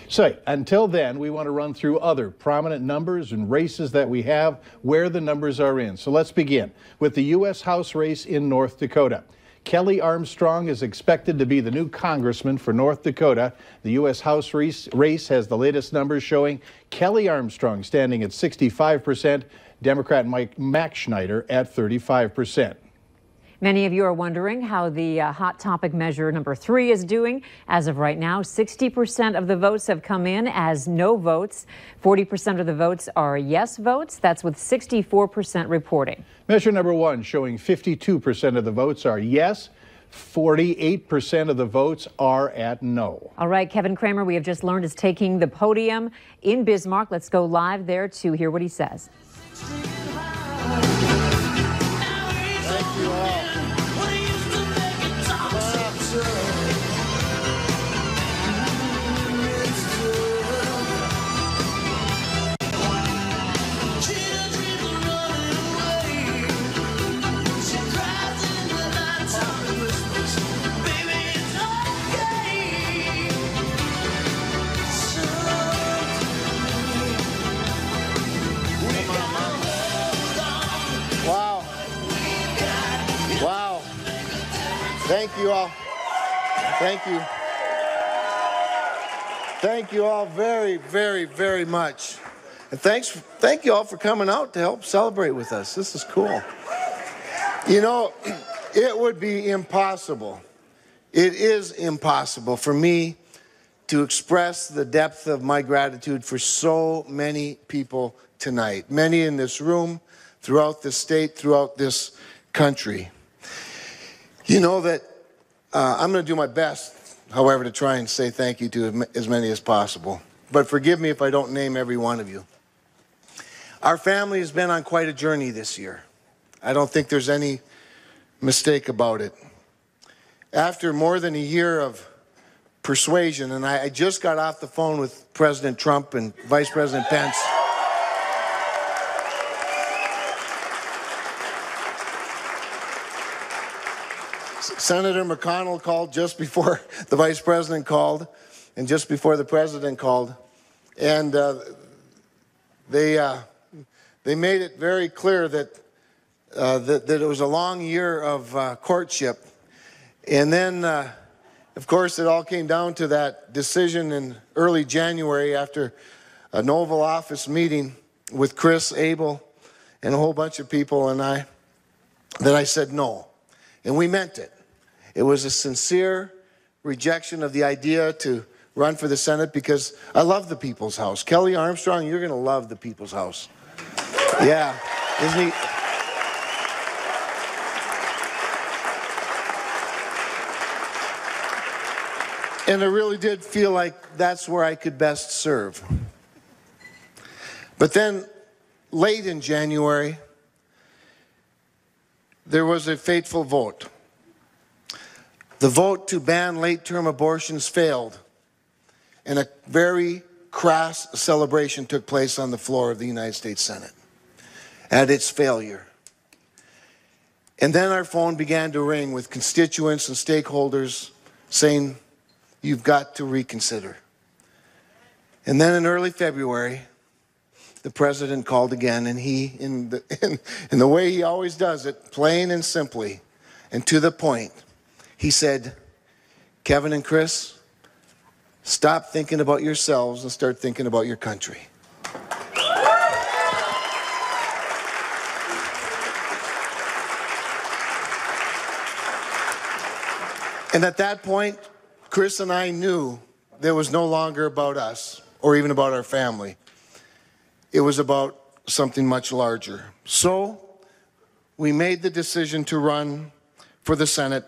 So until then, we want to run through other prominent numbers and races that we have where the numbers are in. So let's begin with the U.S. House race in North Dakota. Kelly Armstrong is expected to be the new congressman for North Dakota. The U.S. House race has the latest numbers showing Kelly Armstrong standing at 65%, Democrat Max Schneider at 35%. Many of you are wondering how the hot topic measure number 3 is doing. As of right now, 60% of the votes have come in as no votes. 40% of the votes are yes votes. That's with 64% reporting. Measure number 1 showing 52% of the votes are yes. 48% of the votes are at no. All right, Kevin Cramer, we have just learned, is taking the podium in Bismarck. Let's go live there to hear what he says. Wow. Thank you all. Thank you. Thank you all very, very, very much. And thank you all for coming out to help celebrate with us. This is cool. You know, it would be impossible. It is impossible for me to express the depth of my gratitude for so many people tonight. Many in this room, throughout the state, throughout this country. You know that I'm going to do my best, however, to try and say thank you to as many as possible. But forgive me if I don't name every one of you. Our family has been on quite a journey this year. I don't think there's any mistake about it. After more than a year of persuasion, and I just got off the phone with President Trump and Vice President Pence. Senator McConnell called just before the Vice President called, and just before the President called, and they made it very clear that that it was a long year of courtship, and then, of course, it all came down to that decision in early January after an Oval Office meeting with Chris Abel and a whole bunch of people and I, that I said no, and we meant it. It was a sincere rejection of the idea to run for the Senate because I love the People's House. Kelly Armstrong, you're going to love the People's House. Yeah, isn't he? And I really did feel like that's where I could best serve. But then, late in January, there was a fateful vote. The vote to ban late-term abortions failed, and a very crass celebration took place on the floor of the United States Senate at its failure. And then our phone began to ring with constituents and stakeholders saying, you've got to reconsider. And then in early February, the president called again, and he, in the way he always does it, plain and simply and to the point, he said, Kevin and Chris, stop thinking about yourselves and start thinking about your country. And at that point, Chris and I knew that it was no longer about us or even about our family. It was about something much larger. So we made the decision to run for the Senate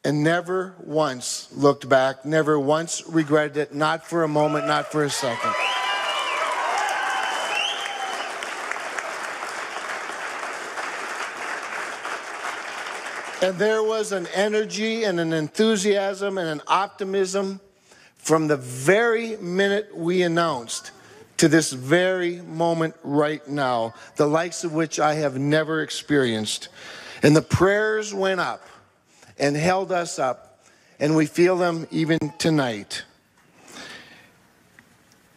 and never once looked back, never once regretted it, not for a moment, not for a second. And there was an energy and an enthusiasm and an optimism from the very minute we announced to this very moment right now, the likes of which I have never experienced. And the prayers went up and held us up, and we feel them even tonight.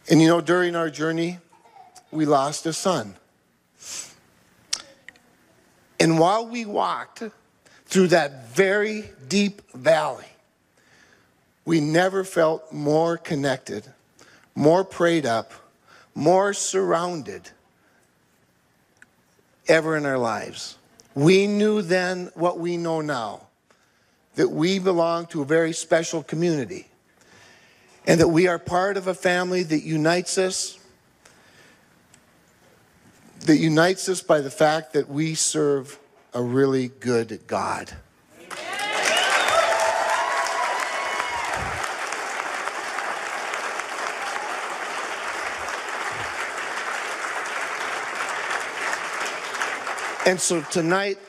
And you know, during our journey, we lost a son. And while we walked through that very deep valley, we never felt more connected, more prayed up, more surrounded ever in our lives. We knew then what we know now, that we belong to a very special community and that we are part of a family that unites us by the fact that we serve a really good God. And so tonight,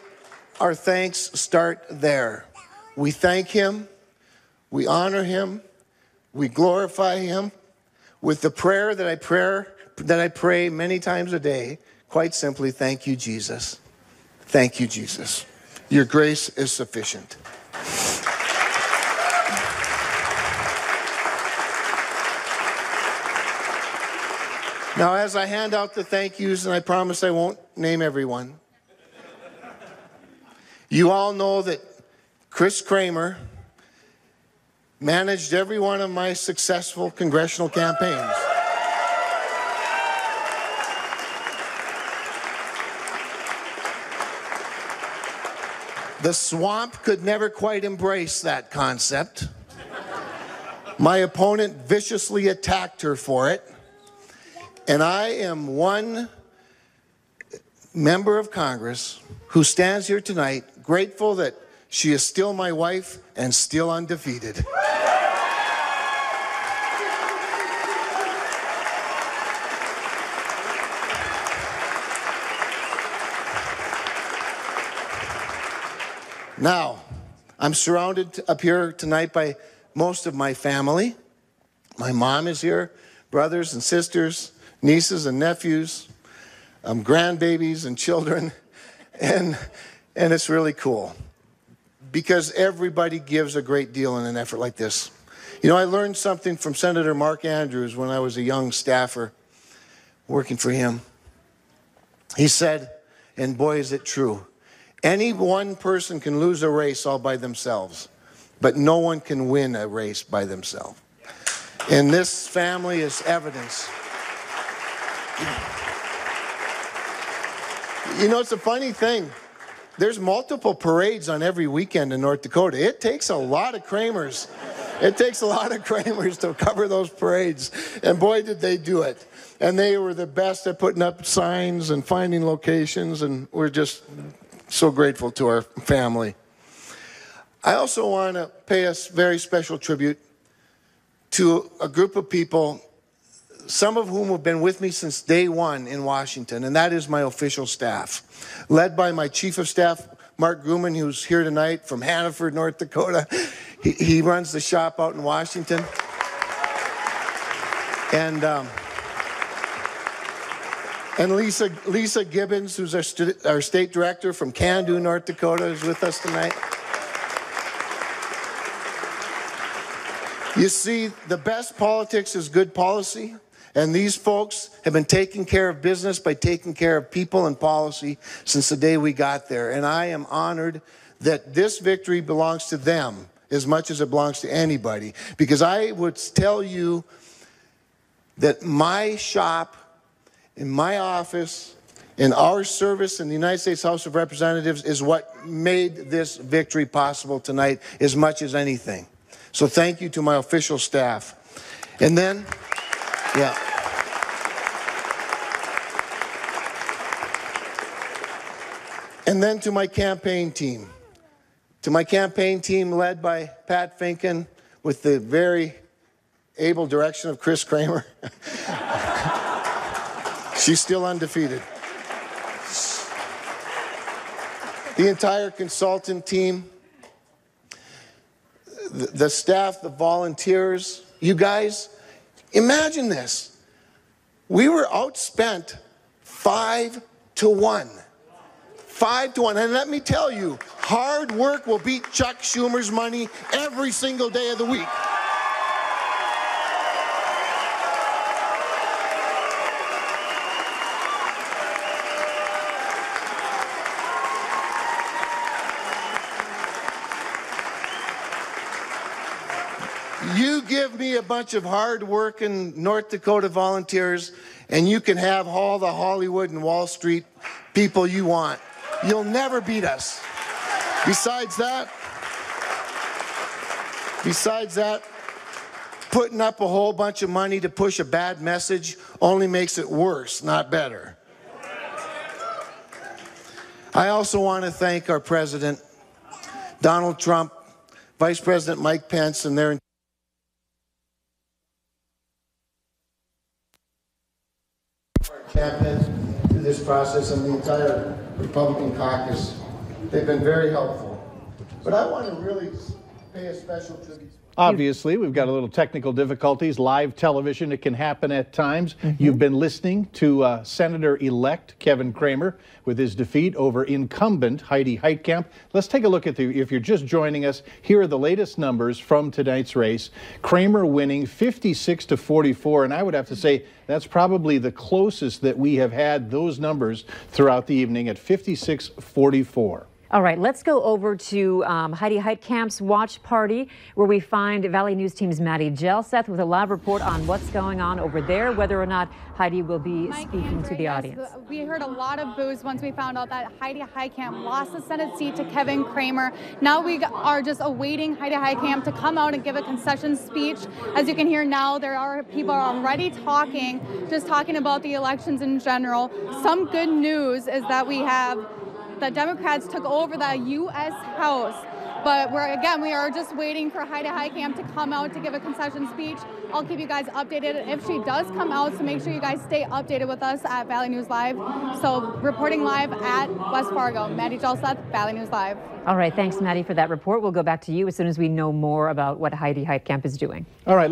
our thanks start there. We thank him, we honor him, we glorify him with the prayer that I pray many times a day. Quite simply, thank you, Jesus. Thank you, Jesus. Your grace is sufficient. Now, as I hand out the thank yous, and I promise I won't name everyone, you all know that Chris Kramer managed every one of my successful congressional campaigns. The swamp could never quite embrace that concept. My opponent viciously attacked her for it. And I am one member of Congress who stands here tonight grateful that she is still my wife and still undefeated. Now, I'm surrounded up here tonight by most of my family. My mom is here, brothers and sisters, nieces and nephews, grandbabies and children, and it's really cool because everybody gives a great deal in an effort like this. You know, I learned something from Senator Mark Andrews when I was a young staffer working for him. He said, and boy is it true, any one person can lose a race all by themselves, but no one can win a race by themselves. And this family is evidence. You know, it's a funny thing. There's multiple parades on every weekend in North Dakota. It takes a lot of Kramers. It takes a lot of Kramers to cover those parades. And boy, did they do it. And they were the best at putting up signs and finding locations. And we're just so grateful to our family. I also want to pay a very special tribute to a group of people, some of whom have been with me since day one in Washington, and that is my official staff, led by my Chief of Staff, Mark Grumman, who's here tonight from Hannaford, North Dakota. He runs the shop out in Washington. And Lisa Gibbons, who's our state director from Candu, North Dakota, is with us tonight. You see, the best politics is good policy, and these folks have been taking care of business by taking care of people and policy since the day we got there. And I am honored that this victory belongs to them as much as it belongs to anybody. Because I would tell you that my shop, in my office, in our service in the United States House of Representatives is what made this victory possible tonight as much as anything. So thank you to my official staff. And then, yeah. And then to my campaign team. To my campaign team led by Pat Finken with the very able direction of Chris Kramer. She's still undefeated. The entire consultant team, the staff, the volunteers, you guys, imagine this. We were outspent 5-1. 5-1. And let me tell you, hard work will beat Chuck Schumer's money every single day of the week. give me a bunch of hard-working North Dakota volunteers, and you can have all the Hollywood and Wall Street people you want. You'll never beat us. Besides that, putting up a whole bunch of money to push a bad message only makes it worse, not better. I also want to thank our President, Donald Trump, Vice President Mike Pence, and their champions through this process, and the entire Republican caucus. They've been very helpful. But I want to really pay a special tribute. Obviously, we've got a little technical difficulties. Live television, it can happen at times. You've been listening to Senator-elect Kevin Cramer with his defeat over incumbent Heidi Heitkamp. Let's take a look at if you're just joining us, here are the latest numbers from tonight's race. Cramer winning 56-44, and I would have to say that's probably the closest that we have had those numbers throughout the evening at 56-44. All right, let's go over to Heidi Heitkamp's watch party, where we find Valley News Team's Maddie Jelseth with a live report on what's going on over there, whether or not Heidi will be speaking to the audience. We heard a lot of boos once we found out that Heidi Heitkamp lost the Senate seat to Kevin Cramer. Now we are just awaiting Heidi Heitkamp to come out and give a concession speech. As you can hear now, there are people already talking, just talking about the elections in general. Some good news is that the Democrats took over the U.S. House, but we are just waiting for Heidi Heitkamp to come out to give a concession speech. I'll keep you guys updated if she does come out, so make sure you guys stay updated with us at Valley News Live. So reporting live at West Fargo, Maddie Jelseth, Valley News Live. All right, thanks, Maddie, for that report. We'll go back to you as soon as we know more about what Heidi Heitkamp is doing. All right.